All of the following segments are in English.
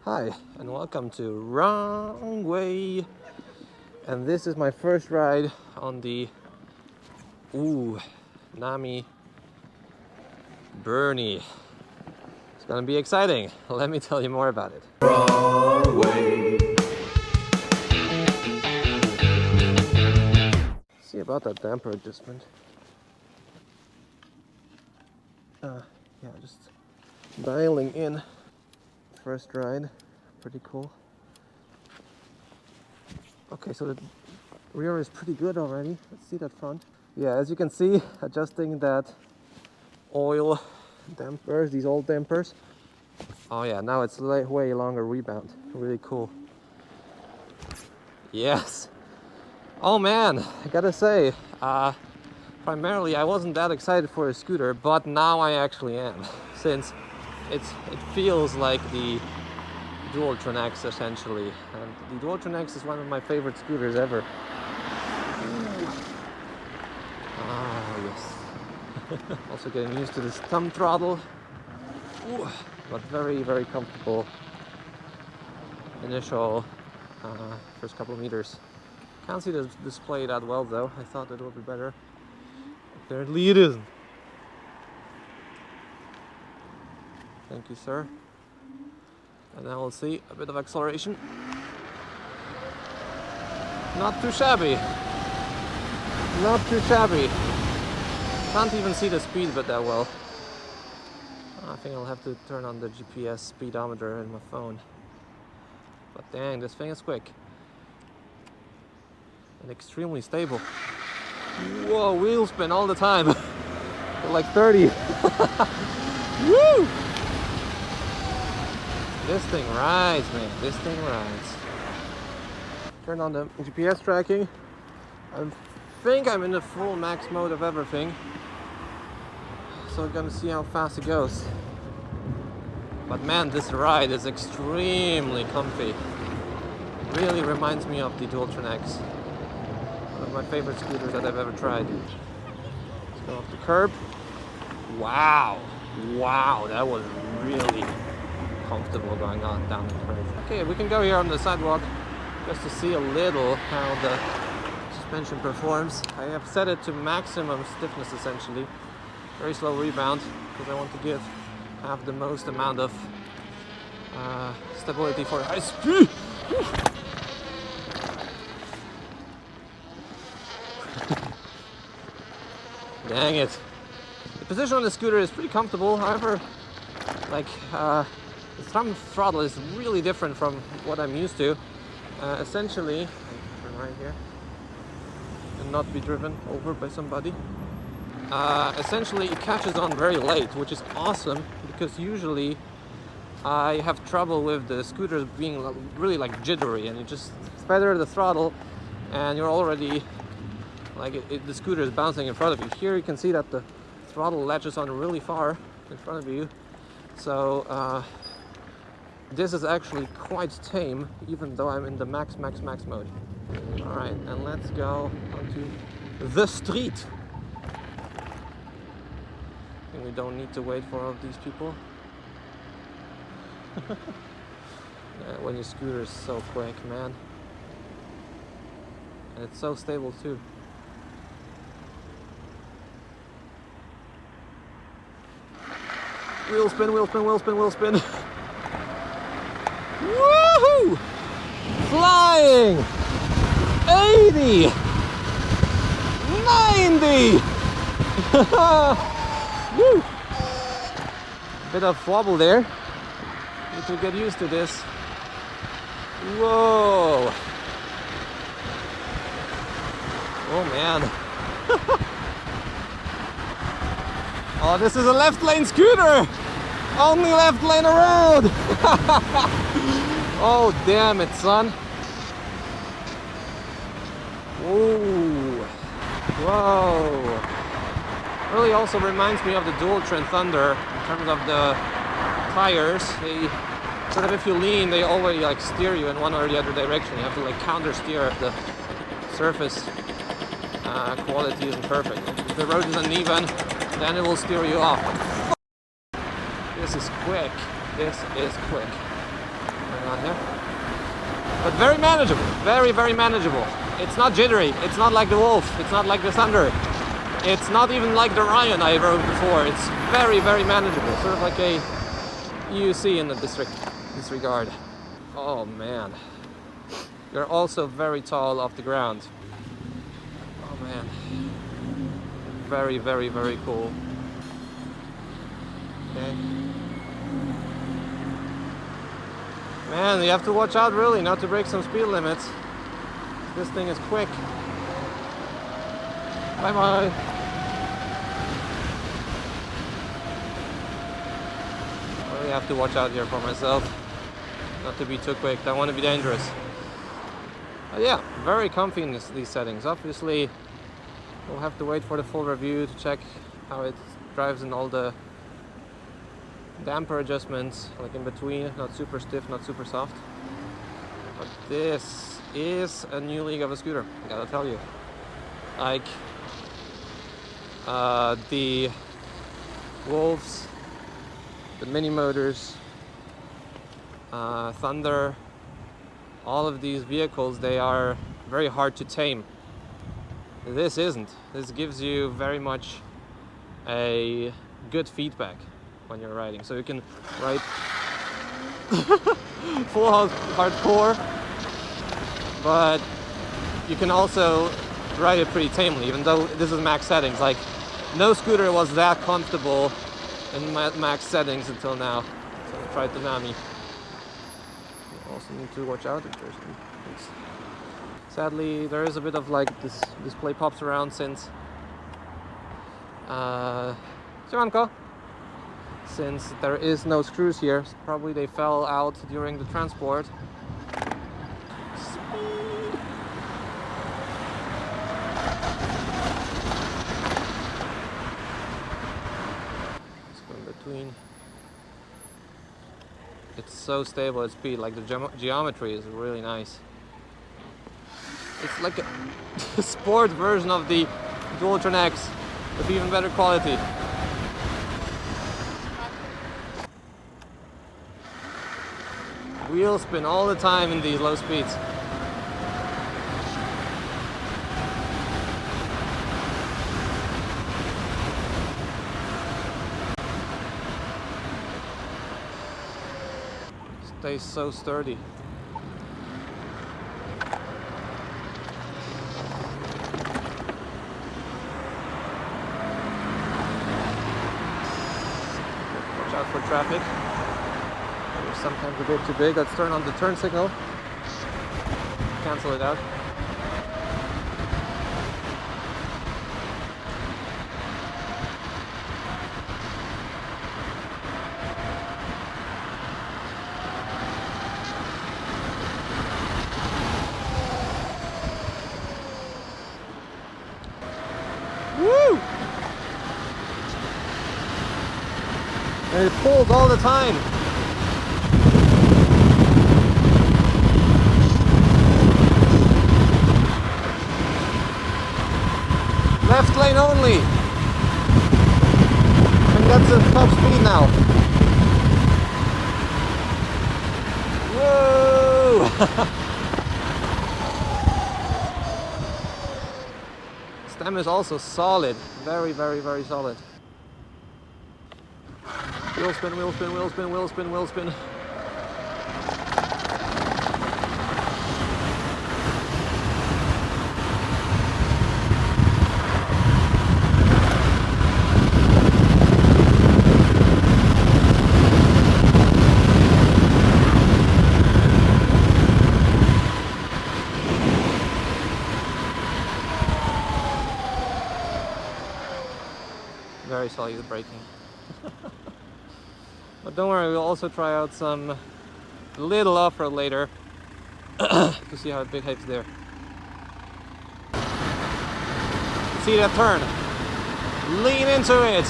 Hi, and welcome to Wrong Way. And this is my first ride on the Nami Bernie. It's gonna be exciting. Let me tell you more about it. Wrong way. See about that damper adjustment. Yeah, just dialing in. First ride, pretty cool. Okay, so the rear is pretty good already. Let's see that front. Yeah, as you can see, adjusting that oil dampers, these old dampers. Oh yeah, now it's way longer rebound. Really cool. Yes. Oh man, I gotta say, primarily I wasn't that excited for a scooter, but now I actually am, since it feels like the Dualtron X essentially, and the Dualtron X is one of my favorite scooters ever. Ah yes. Also getting used to this thumb throttle. Ooh, but very comfortable initial first couple of meters. Can't see the display that well though. I thought it would be better. Apparently it isn't. Thank you, sir. And now we'll see a bit of acceleration. Not too shabby. Not too shabby. Can't even see the speed bit that well. I think I'll have to turn on the GPS speedometer in my phone. But dang, this thing is quick. And extremely stable. Whoa, wheel spin all the time. Like 30. Woo! This thing rides, man. This thing rides. Turn on the GPS tracking. I think I'm in the full max mode of everything. So we're gonna see how fast it goes. But man, this ride is extremely comfy. Really reminds me of the Dualtron X. One of my favorite scooters that I've ever tried. Let's go off the curb. Wow. Wow, that was really comfortable going on down the curve. Okay, we can go here on the sidewalk just to see a little how the suspension performs. I have set it to maximum stiffness essentially. Very slow rebound because I want to have the most amount of stability for high speed. Dang it. The position on the scooter is pretty comfortable, however, like the thumb throttle is really different from what I'm used to. Essentially, turn right here and not be driven over by somebody. Essentially, it catches on very late, which is awesome because usually I have trouble with the scooters being really like jittery, and you just feather the throttle and you're already like the scooter is bouncing in front of you. Here you can see that the throttle latches on really far in front of you, so this is actually quite tame, even though I'm in the max mode. All right, and let's go onto the street. I think we don't need to wait for all of these people. Yeah, when your scooter is so quick, man, and it's so stable too. Wheel spin, wheel spin, wheel spin, wheel spin. Woohoo! Flying! 80! 90! Woo! Bit of wobble there. Need to get used to this. Whoa! Oh man. Oh, this is a left lane scooter! Only left lane around! Oh, damn it, son. Whoa. Whoa. Really also reminds me of the Dualtron Thunder in terms of the tires. They sort of, if you lean, they already like steer you in one or the other direction. You have to like counter steer if the surface quality isn't perfect. If the road is uneven, then it will steer you off. This is quick. This is quick. going on here. But very manageable, very, very manageable. It's not jittery, it's not like the Wolf, it's not like the Thunder. It's not even like the Ryan I rode before. It's very, very manageable. Sort of like a UC in this regard. Oh man. You're also very tall off the ground. Oh man. Very, very, very cool. Okay. Man, you have to watch out really not to break some speed limits. This thing is quick. Bye bye. I really have to watch out here for myself. Not to be too quick. Don't want to be dangerous. But yeah, very comfy in these settings. Obviously, we'll have to wait for the full review to check how it drives in all the damper adjustments, like in between, not super stiff, not super soft. But this is a new league of a scooter, I gotta tell you. Like the Wolves, the mini motors, Thunder, all of these vehicles, they are very hard to tame. This isn't. This gives you very much a good feedback when you're riding. So you can ride full hardcore, but you can also ride it pretty tamely, even though this is max settings. Like, no scooter was that comfortable in max settings until now. So I tried the Nami. You also need to watch out if there's any things. Sadly, there is a bit of like this display pops around since since there is no screws here. Probably they fell out during the transport. Speed. Let's go in between. It's so stable at speed, like the geometry is really nice. It's like a sport version of the Dualtron X with even better quality. Wheel spin all the time in these low speeds. Stays so sturdy. Watch out for traffic. They're sometimes a bit too big. Let's turn on the turn signal. Cancel it out. Woo! And it pulls all the time. Left lane only. And that's a top speed now. Whoa! Stem is also solid. Very, very, very solid. Wheel spin, wheel spin, wheel spin, wheel spin, wheel spin. Very solid braking. But don't worry, we'll also try out some little off-road later to see how it behaves there. See that turn? Lean into it!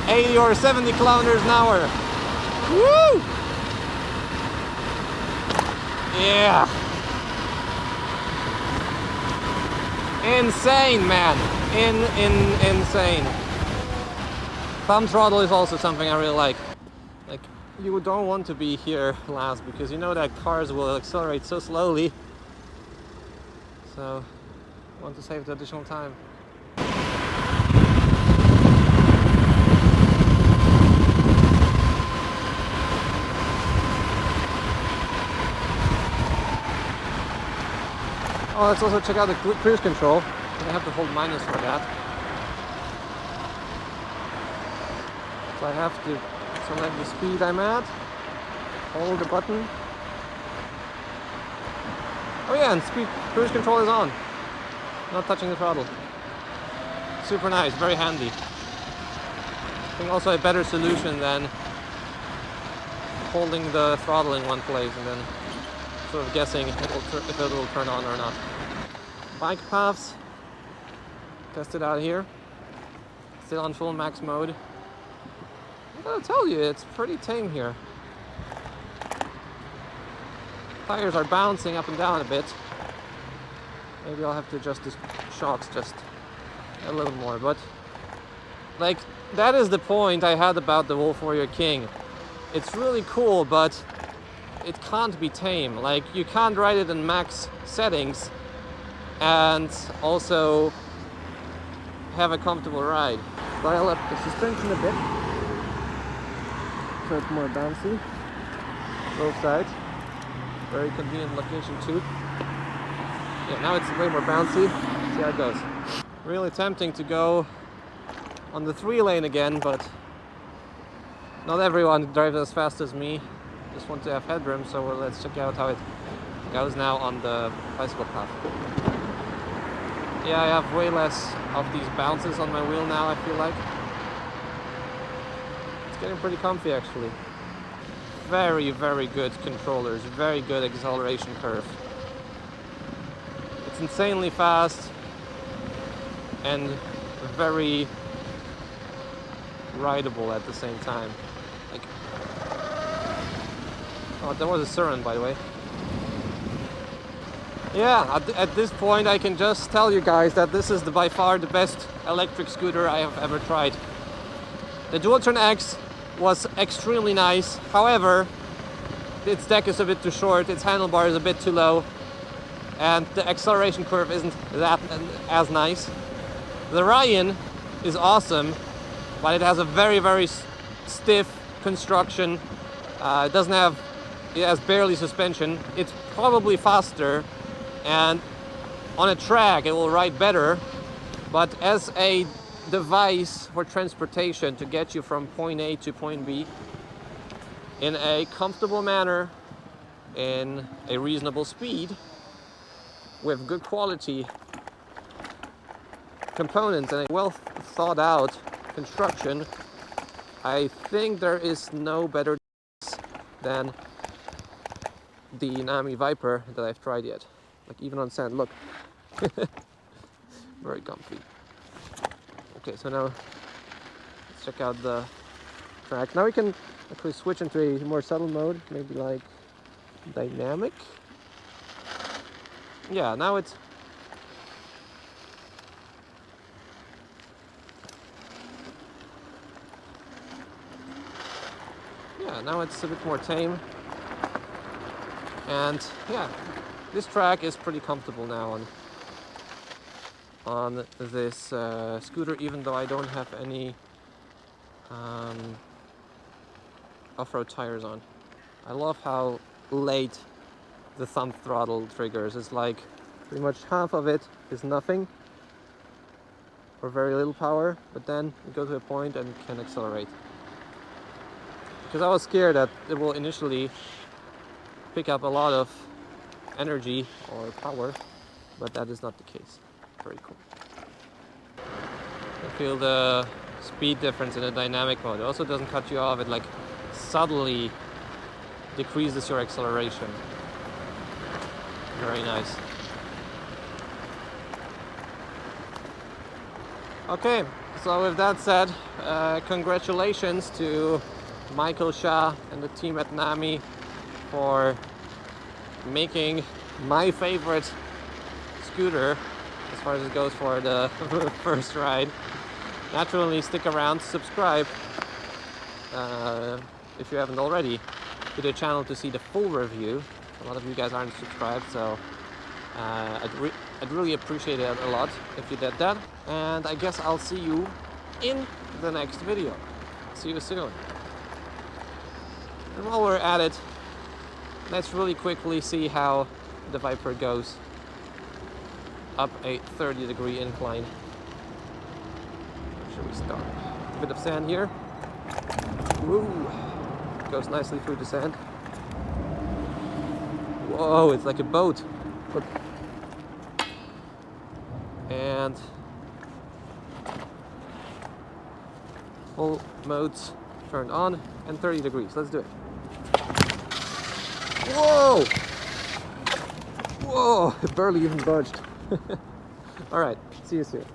80 or 70 kilometers an hour. Woo! Yeah! Insane, man! Insane. Thumb throttle is also something I really like. Like, you don't want to be here last because you know that cars will accelerate so slowly. So you want to save the additional time. Oh, let's also check out the cruise control. I have to hold minus for that. So I have to select the speed I'm at, hold the button. Oh yeah, and cruise control is on. Not touching the throttle. Super nice, very handy. I think also a better solution than holding the throttle in one place and then sort of guessing if it will turn on or not. Bike paths, test it out here. Still on full max mode. I gotta tell you, it's pretty tame here. Tires are bouncing up and down a bit. Maybe I'll have to adjust the shocks just a little more, but like that is the point I had about the Wolf Warrior King. It's really cool, but it can't be tame. Like you can't ride it in max settings and also have a comfortable ride. Dial up the suspension a bit so it's more bouncy. Both sides. Very convenient location too. Yeah, now it's way more bouncy. See how it goes. Really tempting to go on the 3-lane again, but not everyone drives as fast as me. Just want to have headroom, so let's check out how it goes now on the bicycle path. Yeah, I have way less of these bounces on my wheel now, I feel like. It's getting pretty comfy actually. Very, very good controllers, very good acceleration curve. It's insanely fast and very rideable at the same time. Like, oh, that was a siren, by the way. Yeah, at this point I can just tell you guys that this is by far the best electric scooter I have ever tried. The Dualtron X was extremely nice. However, its deck is a bit too short, its handlebar is a bit too low, and the acceleration curve isn't that as nice. The Ryan is awesome, but it has a very, very stiff construction. It has barely suspension. It's probably faster, and on a track it will ride better, but as a device for transportation to get you from point A to point B in a comfortable manner, in a reasonable speed, with good quality components and a well thought out construction, I think there is no better than the Nami VIPER that I've tried yet. Like even on sand, look. Very comfy. Okay, so now let's check out the track. Now we can actually switch into a more subtle mode, maybe like dynamic. Yeah, now it's a bit more tame. And yeah, this track is pretty comfortable now on this scooter, even though I don't have any off-road tires on. I love how late the thumb throttle triggers. It's like pretty much half of it is nothing or very little power, but then you go to a point and can accelerate. Because I was scared that it will initially pick up a lot of energy or power, but that is not the case. Very cool. I feel the speed difference in the dynamic mode. It also doesn't cut you off. It like subtly decreases your acceleration. Very nice. Okay, so with that said, congratulations to Michael Shah and the team at Nami for making my favorite scooter as far as it goes for the first ride. Naturally, stick around, subscribe. if you haven't already, to the channel to see the full review. A lot of you guys aren't subscribed, so I'd really appreciate it a lot if you did that. And I guess I'll see you in the next video. See you soon. And while we're at it, let's really quickly see how the VIPER goes up a 30-degree incline. Where should we start? A bit of sand here. Woo! Goes nicely through the sand. Whoa, it's like a boat. Look. And full modes turned on and 30 degrees. Let's do it. Whoa! Whoa! It barely even budged. Alright, see you soon.